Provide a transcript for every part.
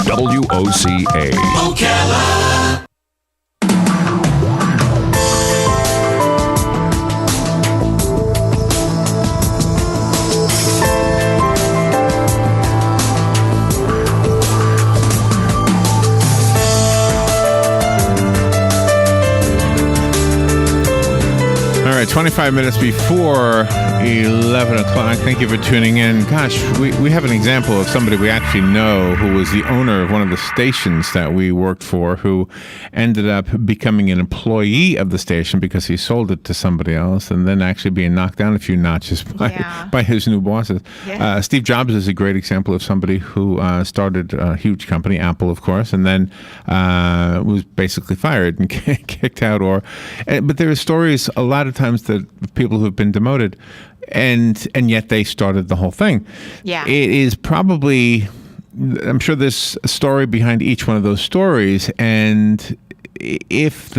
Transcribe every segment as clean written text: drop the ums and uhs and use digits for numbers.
WOCA. Ocala. All right, 25 minutes before 11 o'clock. Thank you for tuning in. Gosh, we have an example of somebody we actually know who was the owner of one of the stations that we worked for, who ended up becoming an employee of the station because he sold it to somebody else and then actually being knocked down a few notches by his new bosses. Yeah. Steve Jobs is a great example of somebody who started a huge company, Apple, of course, and then was basically fired and kicked out. But there are stories a lot of times that people who've been demoted, and yet they started the whole thing. Yeah. It is probably, I'm sure there's a story behind each one of those stories, and if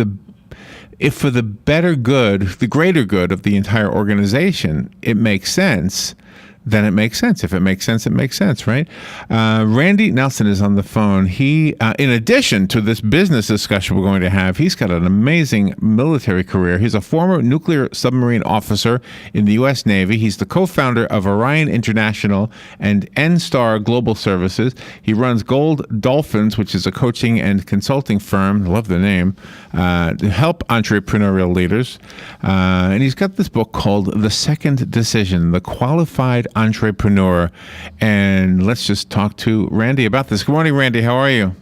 for the better good, the greater good of the entire organization, it makes sense, then it makes sense. If it makes sense, it makes sense, right? Randy Nelson is on the phone. He, in addition to this business discussion we're going to have, he's got an amazing military career. He's a former nuclear submarine officer in the U.S. Navy. He's the co-founder of Orion International and N-Star Global Services. He runs Gold Dolphins, which is a coaching and consulting firm, I love the name, to help entrepreneurial leaders. And he's got this book called The Second Decision, The Qualified Entrepreneur. And let's just talk to Randy about this. Good morning, Randy. How are you?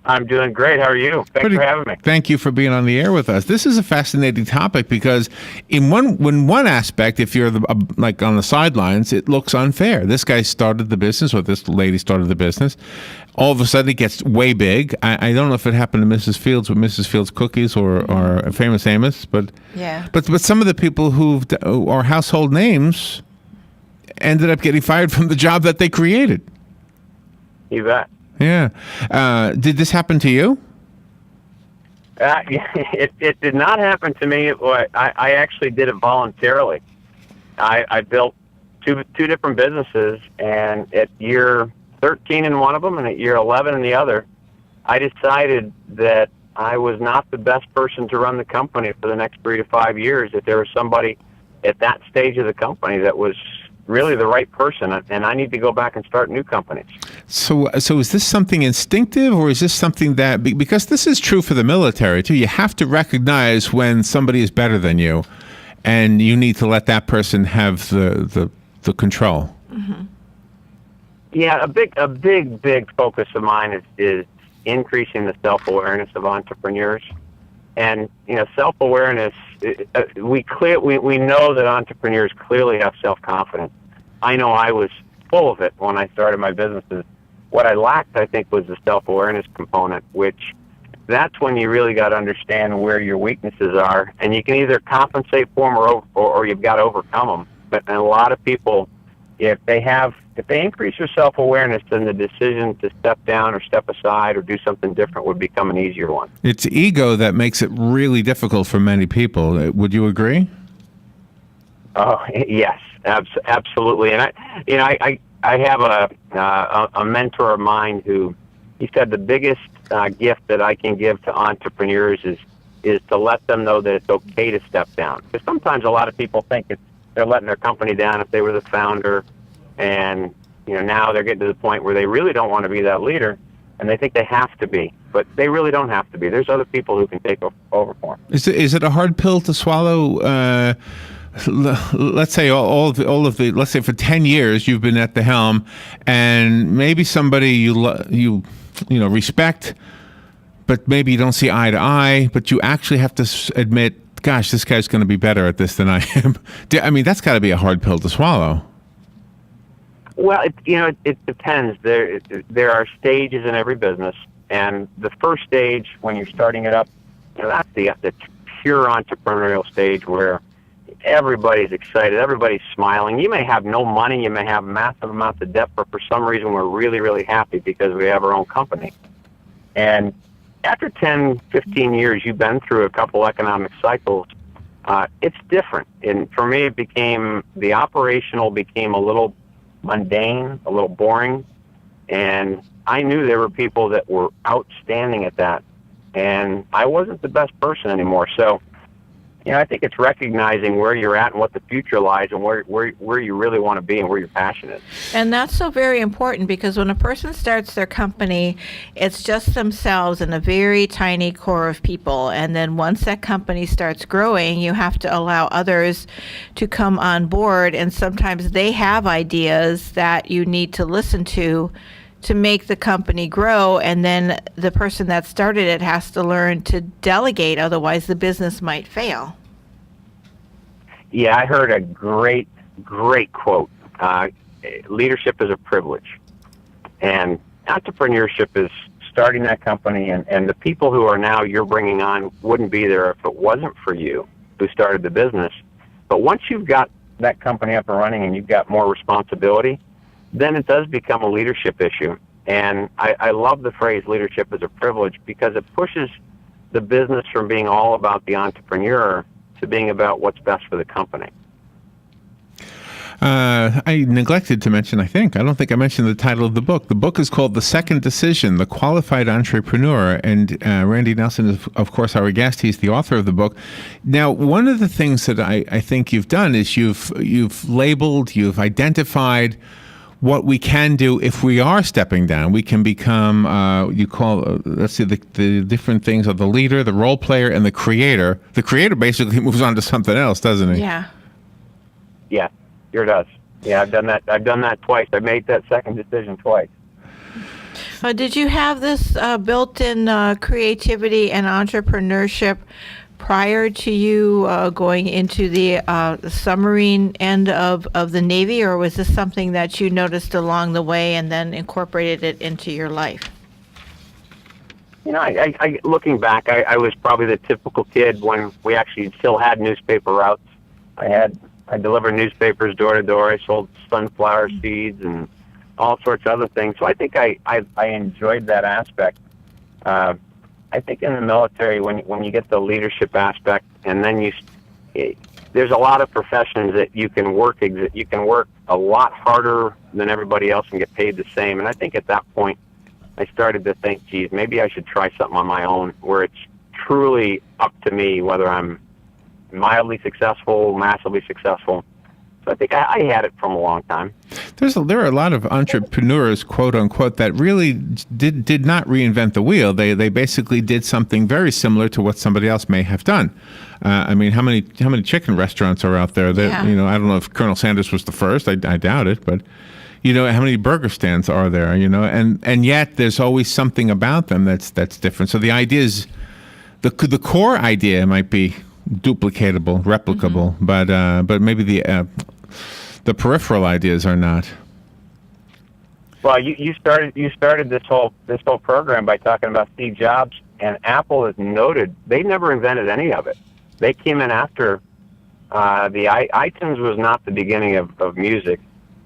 I'm doing great. How are you? Thanks for having me. Thank you for being on the air with us. This is a fascinating topic because in one aspect, if you're like on the sidelines, it looks unfair. This guy started the business, or this lady started the business. All of a sudden, it gets way big. I don't know if it happened to Mrs. Fields with Mrs. Fields Cookies or Famous Amos, but some of the people who are household names ended up getting fired from the job that they created. You bet. Yeah. Did this happen to you? It did not happen to me. I actually did it voluntarily. I built two different businesses, and at year 13 in one of them and at year 11 in the other, I decided that I was not the best person to run the company for the next 3 to 5 years, that there was somebody at that stage of the company that was really the right person, and I need to go back and start new companies. So is this something instinctive, or is this something that, because this is true for the military too, you have to recognize when somebody is better than you, and you need to let that person have the control. Mm-hmm. Yeah, a big focus of mine is increasing the self-awareness of entrepreneurs. And self-awareness. We know that entrepreneurs clearly have self-confidence. I know I was full of it when I started my businesses. What I lacked, I think, was the self-awareness component, which that's when you really got to understand where your weaknesses are, and you can either compensate for them or you've got to overcome them. But a lot of people, if they increase their self-awareness, then the decision to step down or step aside or do something different would become an easier one. It's ego that makes it really difficult for many people. Would you agree? Oh, yes, absolutely. And I have a mentor of mine who, he said the biggest gift that I can give to entrepreneurs is to let them know that it's okay to step down. Because sometimes a lot of people think they're letting their company down if they were the founder, and now they're getting to the point where they really don't want to be that leader, and they think they have to be, but they really don't have to be. There's other people who can take over for them. Is it a hard pill to swallow? Let's say all of the let's say for 10 years you've been at the helm, and maybe somebody you respect, but maybe you don't see eye to eye, but you actually have to admit, gosh, this guy's going to be better at this than I am. I mean, that's got to be a hard pill to swallow. Well, it depends. There are stages in every business, and the first stage when you're starting it up, that's the pure entrepreneurial stage where everybody's excited, everybody's smiling. You may have no money, you may have massive amounts of debt, but for some reason we're really, really happy because we have our own company. And after 10, 15 years, you've been through a couple economic cycles. It's different. And for me, the operational became a little mundane, a little boring. And I knew there were people that were outstanding at that, and I wasn't the best person anymore. So, I think it's recognizing where you're at and what the future lies, and where you really want to be and where your passion is. And that's so very important, because when a person starts their company, it's just themselves and a very tiny core of people. And then once that company starts growing, you have to allow others to come on board. And sometimes they have ideas that you need to listen to make the company grow. And then the person that started it has to learn to delegate, otherwise the business might fail. Yeah, I heard a great quote. Leadership is a privilege. And entrepreneurship is starting that company, and the people who are now you're bringing on wouldn't be there if it wasn't for you who started the business. But once you've got that company up and running and you've got more responsibility, then it does become a leadership issue. And I love the phrase leadership is a privilege, because it pushes the business from being all about the entrepreneur to being about what's best for the company. I neglected to mention, I don't think I mentioned the title of the book. The book is called The Second Decision, The Qualified Entrepreneur. And Randy Nelson is, of course, our guest. He's the author of the book. Now, one of the things that I think you've done is you've labeled, you've identified what we can do if we are stepping down. We can become, let's see, the different things are the leader, the role player, and the creator. The creator basically moves on to something else, doesn't he? Yeah. Yeah, sure does. Yeah, I've done that twice. I made that second decision twice. Did you have this built-in creativity and entrepreneurship prior to you going into the submarine end of the Navy, or was this something that you noticed along the way and then incorporated it into your life? I looking back, I was probably the typical kid when we actually still had newspaper routes. I delivered newspapers door to door. I sold sunflower seeds and all sorts of other things. So I think I enjoyed that aspect. I think in the military, when you get the leadership aspect, and then there's a lot of professions that you can work a lot harder than everybody else and get paid the same. And I think at that point, I started to think, geez, maybe I should try something on my own where it's truly up to me whether I'm mildly successful, massively successful. So I think I had it from a long time. There are a lot of entrepreneurs, quote unquote, that really did not reinvent the wheel. They basically did something very similar to what somebody else may have done. I mean, how many chicken restaurants are out there? That, Yeah. I don't know if Colonel Sanders was the first. I doubt it, but how many burger stands are there? And yet there's always something about them that's different. So the idea is the core idea might be duplicatable, replicable, but maybe the peripheral ideas are not. Well, you started this whole program by talking about Steve Jobs, and Apple is noted. They never invented any of it. They came in after iTunes was not the beginning of music.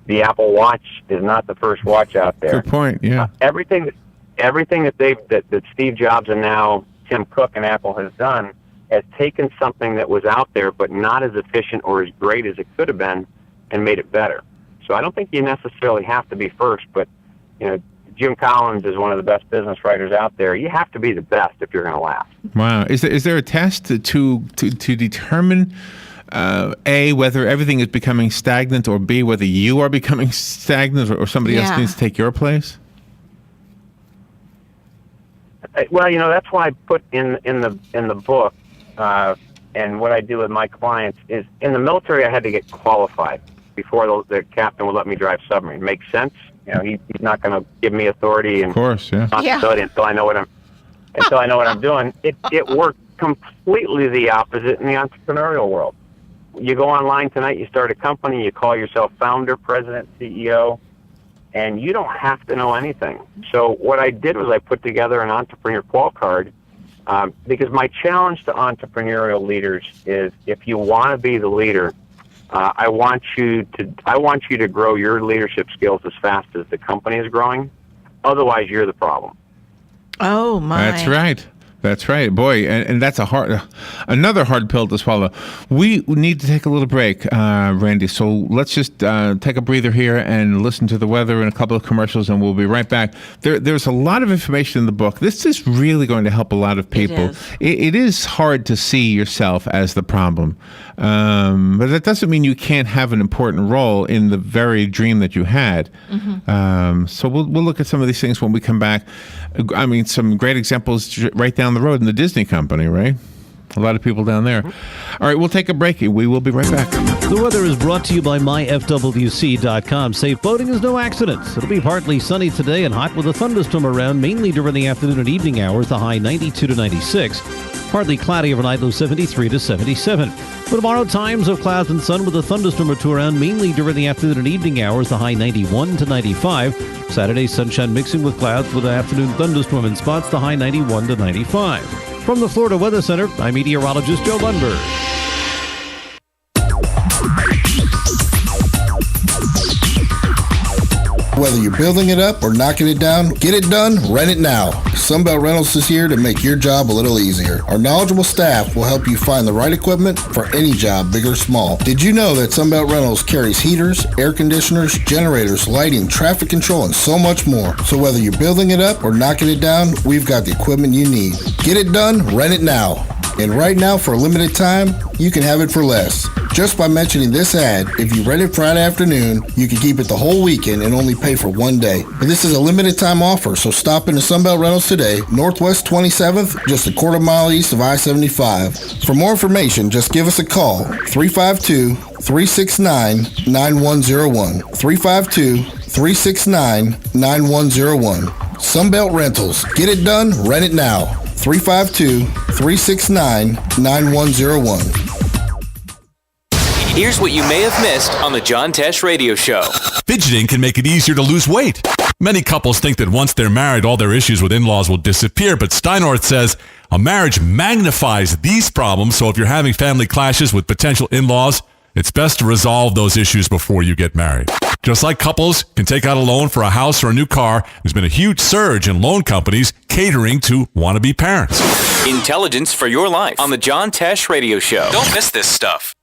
The Apple Watch is not the first watch out there. Good point. Yeah. Everything that Steve Jobs and now Tim Cook and Apple has done has taken something that was out there but not as efficient or as great as it could have been and made it better. So I don't think you necessarily have to be first, but Jim Collins is one of the best business writers out there. You have to be the best if you're going to last. Wow. Is there a test to determine A, whether everything is becoming stagnant, or B, whether you are becoming stagnant or somebody else needs to take your place? Well, that's why I put in the book, and what I do with my clients is, in the military I had to get qualified before the captain would let me drive submarine. Makes sense. He's not going to give me authority and of course, responsibility until I know what I'm doing. It worked completely the opposite in the entrepreneurial world. You go online tonight, you start a company, you call yourself founder, president, CEO, and you don't have to know anything. So what I did was I put together an entrepreneur qual card, because my challenge to entrepreneurial leaders is, if you want to be the leader, I want you to grow your leadership skills as fast as the company is growing. Otherwise, you're the problem. Oh my! That's right. That's right, boy, and that's another hard pill to swallow. We need to take a little break, Randy. So let's just take a breather here and listen to the weather and a couple of commercials, and we'll be right back. There's a lot of information in the book. This is really going to help a lot of people. It is hard to see yourself as the problem, but that doesn't mean you can't have an important role in the very dream that you had. So we'll look at some of these things when we come back. I mean, some great examples right down the road in the Disney company, right? A lot of people down there. All right, we'll take a break. We will be right back. The weather is brought to you by myfwc.com. Safe boating is no accident. It'll be partly sunny today and hot with a thunderstorm around, mainly during the afternoon and evening hours, the high 92 to 96. Partly cloudy overnight, low 73 to 77. For tomorrow, times of clouds and sun with a thunderstorm or two around, mainly during the afternoon and evening hours, the high 91 to 95. Saturday, sunshine mixing with clouds with an afternoon thunderstorm in spots, the high 91 to 95. From the Florida Weather Center, I'm meteorologist Joe Lundberg. Whether you're building it up or knocking it down, get it done, rent it now. Sunbelt Rentals is here to make your job a little easier. Our knowledgeable staff will help you find the right equipment for any job, big or small. Did you know that Sunbelt Rentals carries heaters, air conditioners, generators, lighting, traffic control, and so much more? So whether you're building it up or knocking it down, we've got the equipment you need. Get it done, rent it now. And right now, for a limited time, you can have it for less. Just by mentioning this ad, if you rent it Friday afternoon, you can keep it the whole weekend and only pay for one day. But this is a limited time offer, so stop into Sunbelt Rentals today, Northwest 27th, just a quarter mile east of I-75. For more information, just give us a call, 352-369-9101. 352-369-9101. Sunbelt Rentals. Get it done, rent it now. 352-369-9101. Here's what you may have missed on the John Tesh Radio Show. Fidgeting can make it easier to lose weight. Many couples think that once they're married, all their issues with in-laws will disappear, but Steinhardt says a marriage magnifies these problems, so if you're having family clashes with potential in-laws, it's best to resolve those issues before you get married. Just like couples can take out a loan for a house or a new car, there's been a huge surge in loan companies catering to wannabe parents. Intelligence for your life on the John Tesh Radio Show. Don't miss this stuff.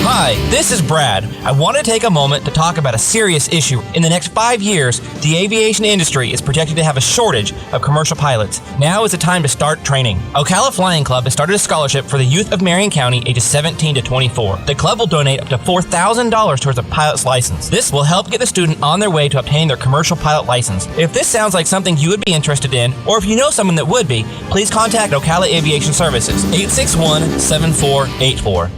Hi, this is Brad. I want to take a moment to talk about a serious issue. In the next 5 years, the aviation industry is projected to have a shortage of commercial pilots. Now is the time to start training. Ocala Flying Club has started a scholarship for the youth of Marion County ages 17 to 24. The club will donate up to $4,000 towards a pilot's license. This will help get the student on their way to obtaining their commercial pilot license. If this sounds like something you would be interested in, or if you know someone that would be, please contact Ocala Aviation Services, 861-7484.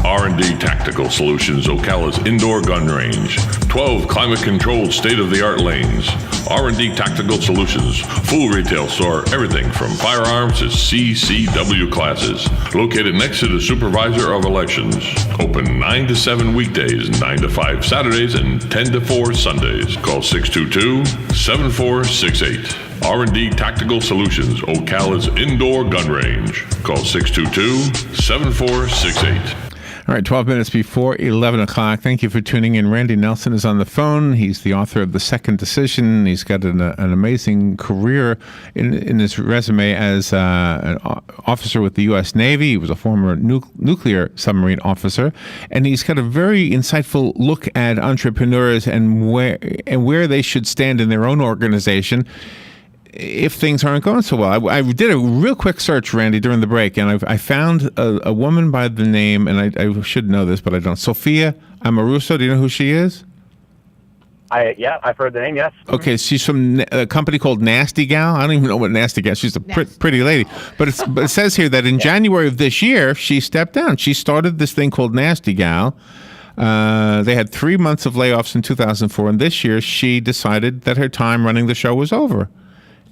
R&D Tactical Solutions, Ocala's indoor gun range. 12 climate-controlled, state-of-the-art lanes. R&D Tactical Solutions, full retail store, everything from firearms to CCW classes. Located next to the Supervisor of Elections. Open 9 to 7 weekdays, 9 to 5 Saturdays, and 10 to 4 Sundays. Call 622-7468. R&D Tactical Solutions, Ocala's indoor gun range. Call 622-7468. All right, 12 minutes before 11 o'clock. Thank you for tuning in. Randy Nelson is on the phone. He's the author of The Second Decision. He's got an amazing career in his resume as an officer with the U.S. Navy. He was a former nuclear submarine officer. And he's got a very insightful look at entrepreneurs and where they should stand in their own organization if things aren't going so well. I did a real quick search, Randy, during the break, and I found a woman by the name, and I should know this, but I don't. Sophia Amoruso. Do you know who she is? Yeah, I've heard the name, yes. Okay, she's from a company called Nasty Gal. I don't even know what Nasty Gal. She's a pretty lady. But it says here that in January of this year, she stepped down. She started this thing called Nasty Gal. They had 3 months of layoffs in 2004, and this year she decided that her time running the show was over,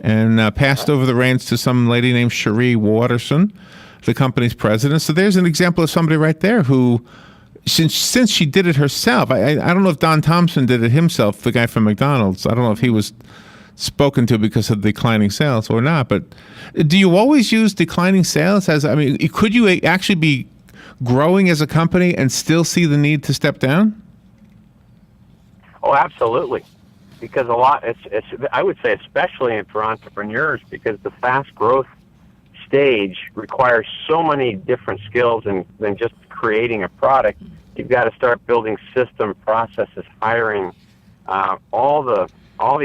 and passed over the reins to some lady named Cherie Watterson, the company's president. So there's an example of somebody right there who, since she did it herself, I don't know if Don Thompson did it himself, the guy from McDonald's. I don't know if he was spoken to because of declining sales or not. But do you always use declining sales as, could you actually be growing as a company and still see the need to step down? Oh, absolutely. Because I would say especially for entrepreneurs, because the fast growth stage requires so many different skills than just creating a product. You've got to start building system, processes, hiring, all the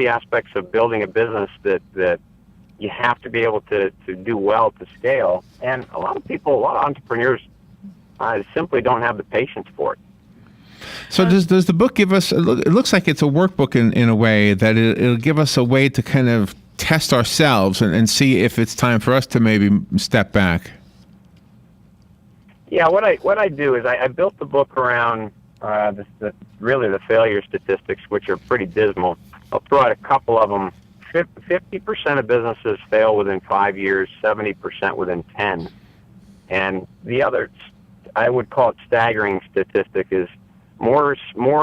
aspects of building a business that you have to be able to do well to scale. And a lot of entrepreneurs simply don't have the patience for it. So does the book give us? It looks like it's a workbook in a way that it'll give us a way to kind of test ourselves and see if it's time for us to maybe step back. Yeah, what I do is I built the book around really the failure statistics, which are pretty dismal. I'll throw out a couple of them. 50% of businesses fail within 5 years, 70% within 10. And the other, I would call it staggering statistic, is more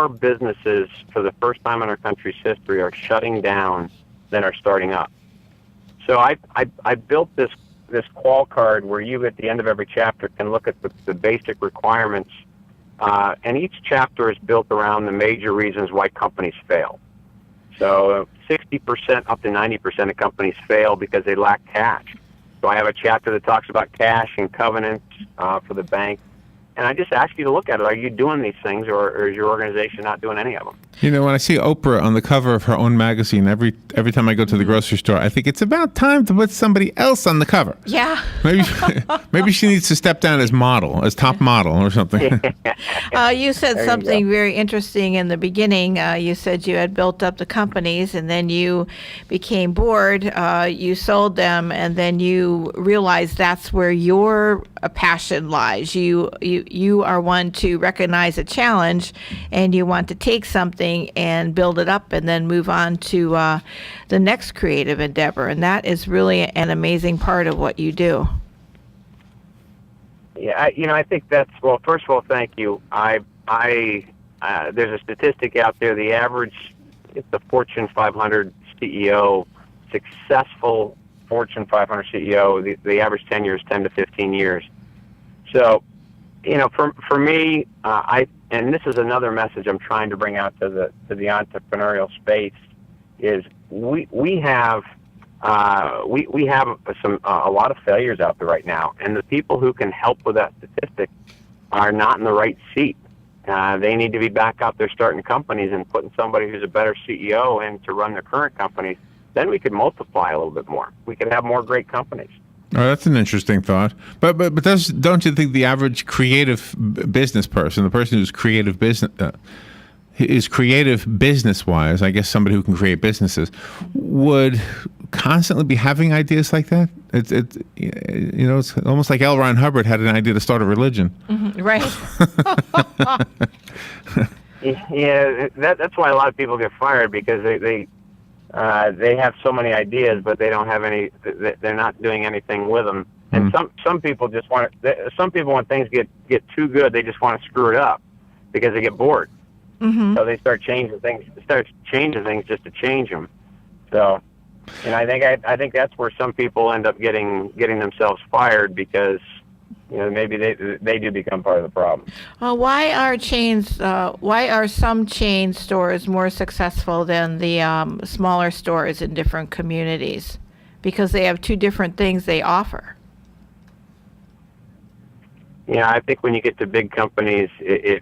businesses for the first time in our country's history are shutting down than are starting up. So I built this qual card where you, at the end of every chapter, can look at the basic requirements, and each chapter is built around the major reasons why companies fail. So 60% up to 90% of companies fail because they lack cash. So I have a chapter that talks about cash and covenants for the bank. And I just ask you to look at it. Are you doing these things, or is your organization not doing any of them? You know, when I see Oprah on the cover of her own magazine, every time I go to the grocery store, I think it's about time to put somebody else on the cover. Yeah. Maybe she needs to step down as top model or something. You said something very interesting in the beginning. You said you had built up the companies, and then you became bored. You sold them, and then you realized that's where your passion lies. You are one to recognize a challenge, and you want to take something and build it up and then move on to the next creative endeavor. And that is really an amazing part of what you do. Yeah, I think that's, well, first of all, thank you. There's a statistic out there, the average, it's the Fortune 500 CEO, successful Fortune 500 CEO, the average tenure is 10 to 15 years. So, for me, and this is another message I'm trying to bring out to the entrepreneurial space, is we have a lot of failures out there right now, and the people who can help with that statistic are not in the right seat. They need to be back out there starting companies and putting somebody who's a better CEO in to run their current companies. Then we could multiply a little bit more. We could have more great companies. Oh, that's an interesting thought. But don't you think the average creative business person, the person who's creative business-wise, I guess somebody who can create businesses, would constantly be having ideas like that? It's almost like L. Ron Hubbard had an idea to start a religion. Mm-hmm, right. Yeah, that's why a lot of people get fired, because they have so many ideas, but they don't have any. They're not doing anything with them. And some people just want. Some people, when things get too good, they just want to screw it up because they get bored. Mm-hmm. So they start changing things. Just to change them. So, I think that's where some people end up getting themselves fired, because maybe they do become part of the problem. Why are some chain stores more successful than the smaller stores in different communities? Because they have two different things they offer. Yeah, I think when you get to big companies,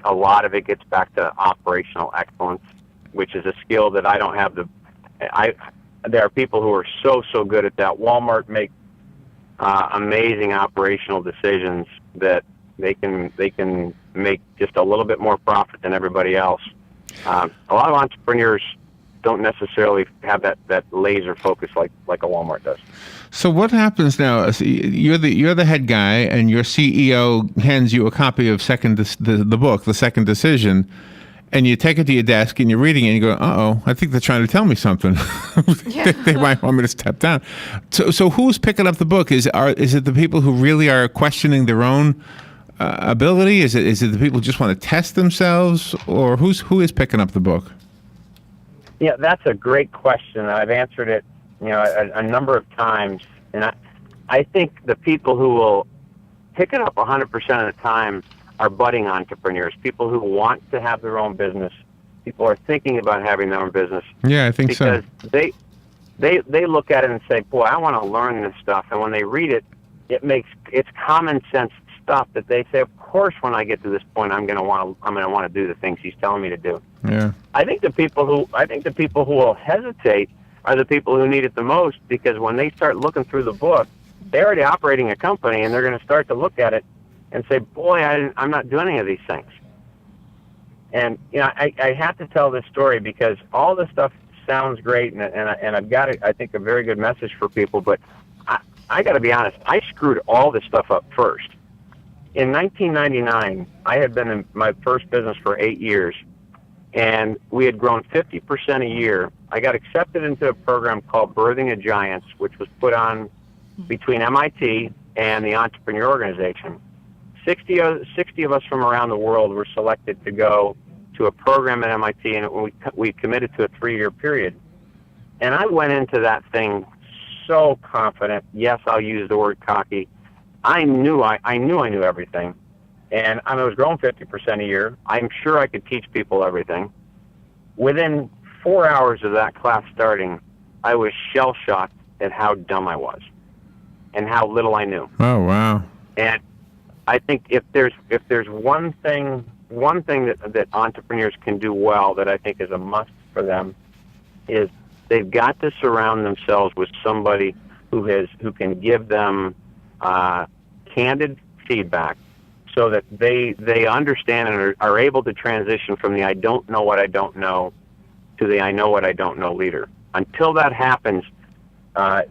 a lot of it gets back to operational excellence, which is a skill that I don't have. There are people who are so good at that. Walmart makes amazing operational decisions that they can make just a little bit more profit than everybody else. A lot of entrepreneurs don't necessarily have that laser focus like a Walmart does. So what happens now? You're the head guy, and your CEO hands you a copy of the book, The Second Decision, and you take it to your desk and you're reading it and you go, uh-oh, I think they're trying to tell me something. They might want me to step down. So who's picking up the book? Is it the people who really are questioning their own ability? Is it the people who just want to test themselves, or who is picking up the book? Yeah, that's a great question. I've answered it, a number of times, and I think the people who will pick it up 100% of the time are budding entrepreneurs, people who want to have their own business. People are thinking about having their own business. Yeah, I think so. Because they look at it and say, boy, I want to learn this stuff. And when they read it, it's common sense stuff that they say, of course, when I get to this point, I'm going to want to do the things he's telling me to do. Yeah. I think the people who will hesitate are the people who need it the most, because when they start looking through the book, they're already operating a company, and they're going to start to look at it and say, boy, I'm not doing any of these things. And I have to tell this story because all this stuff sounds great, and I've got, I think, a very good message for people, but I got to be honest, I screwed all this stuff up first. In 1999, I had been in my first business for 8 years, and we had grown 50% a year. I got accepted into a program called Birthing a Giants, which was put on between MIT and the Entrepreneur Organization. 60 of us from around the world were selected to go to a program at MIT, and we committed to a 3-year period. And I went into that thing so confident. Yes, I'll use the word cocky. I knew I knew everything, and I was growing 50% a year. I'm sure I could teach people everything. Within 4 hours of that class starting, I was shell-shocked at how dumb I was and how little I knew. Oh, wow. And I think if there's one thing that entrepreneurs can do well that I think is a must for them, is they've got to surround themselves with somebody who can give them candid feedback, so that they understand and are able to transition from the I don't know what I don't know to the I know what I don't know leader. Until that happens,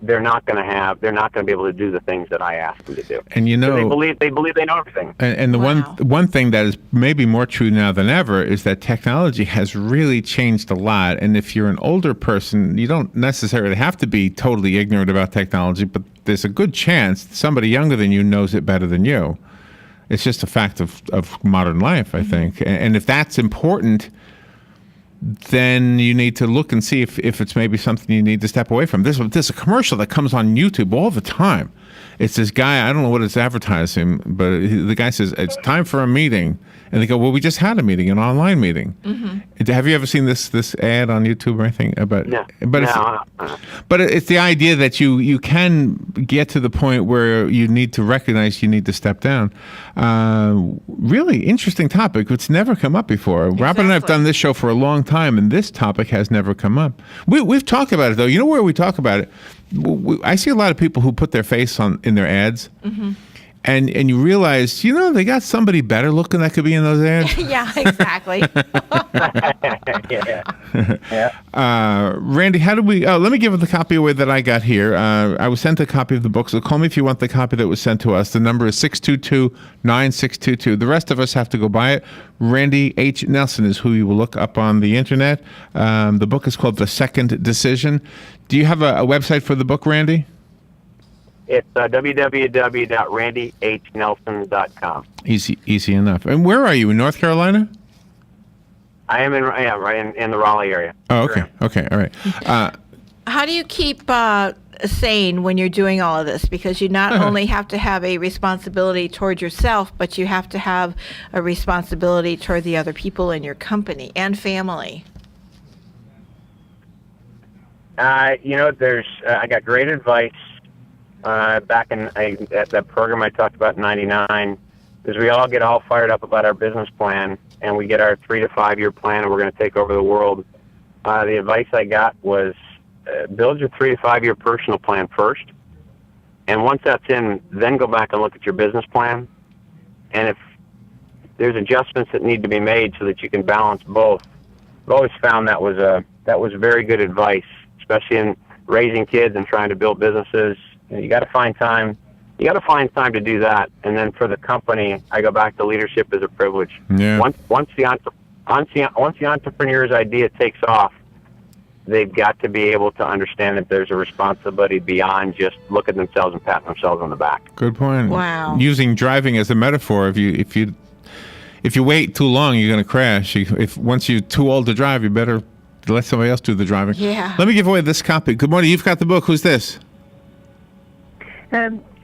they're not going to be able to do the things that I ask them to do. And they believe they know everything. And the one thing that is maybe more true now than ever is that technology has really changed a lot. And if you're an older person, you don't necessarily have to be totally ignorant about technology, but there's a good chance somebody younger than you knows it better than you. It's just a fact of modern life, I think. And if that's important, then you need to look and see if it's maybe something you need to step away from. There's a commercial that comes on YouTube all the time. It's this guy, I don't know what it's advertising, but the guy says, it's time for a meeting. And they go, well, we just had a meeting, an online meeting. Mm-hmm. Have you ever seen this ad on YouTube or anything? But it's the idea that you can get to the point where you need to recognize you need to step down. Really interesting topic. It's never come up before. Exactly. Robin and I have done this show for a long time, and this topic has never come up. We've talked about it, though. You know where we talk about it? I see a lot of people who put their face in their ads. Mm-hmm. And you realize, they got somebody better looking that could be in those ads. Yeah, exactly. Yeah. Randy, how do we? Let me give the copy away that I got here. I was sent a copy of the book, so call me if you want the copy that was sent to us. The number is 622-9622. The rest of us have to go buy it. Randy H. Nelson is who you will look up on the internet. The book is called The Second Decision. Do you have a website for the book, Randy? It's www.randyhnelson.com. Easy enough. And where are you, in North Carolina? I am right in the Raleigh area. Oh, okay. Okay, all right. How do you keep sane when you're doing all of this? Because you not only have to have a responsibility toward yourself, but you have to have a responsibility toward the other people in your company and family. I got great advice back at that program I talked about in '99, because we all get all fired up about our business plan, and we get our 3 to 5 year plan, and we're going to take over the world. The advice I got was build your 3 to 5 year personal plan first, and once that's in, then go back and look at your business plan. And if there's adjustments that need to be made so that you can balance both, I've always found that was very good advice, especially in raising kids and trying to build businesses. You got to find time. You got to find time to do that. And then for the company, I go back to leadership as a privilege. Yeah. Once the entrepreneur's idea takes off, they've got to be able to understand that there's a responsibility beyond just look at themselves and pat themselves on the back. Good point. Wow. Using driving as a metaphor, if you wait too long, you're going to crash. Once you're too old to drive, you better let somebody else do the driving. Yeah. Let me give away this copy. Good morning. You've got the book. Who's this?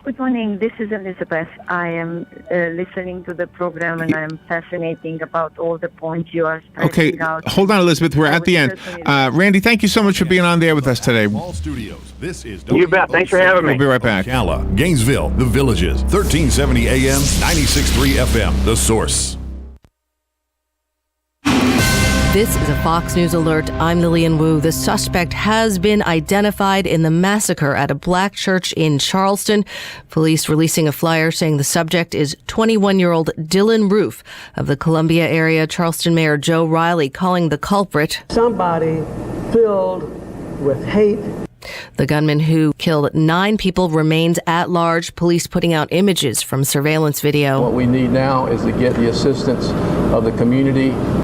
Good morning. This is Elizabeth. I am listening to the program, and I'm fascinating about all the points you are stressing out. Hold on, Elizabeth. We're at the end. Randy, thank you so much for being on there with us today. All studios. This is You bet. Thanks for having me. We'll be right back. Ocala, Gainesville, The Villages, 1370 AM, 96.3 FM, The Source. This is a Fox News alert. I'm Lillian Wu. The suspect has been identified in the massacre at a black church in Charleston. Police releasing a flyer saying the subject is 21-year-old Dylan Roof of the Columbia area. Charleston Mayor Joe Riley calling the culprit somebody filled with hate. The gunman who killed 9 people remains at large. Police putting out images from surveillance video. What we need now is to get the assistance of the community.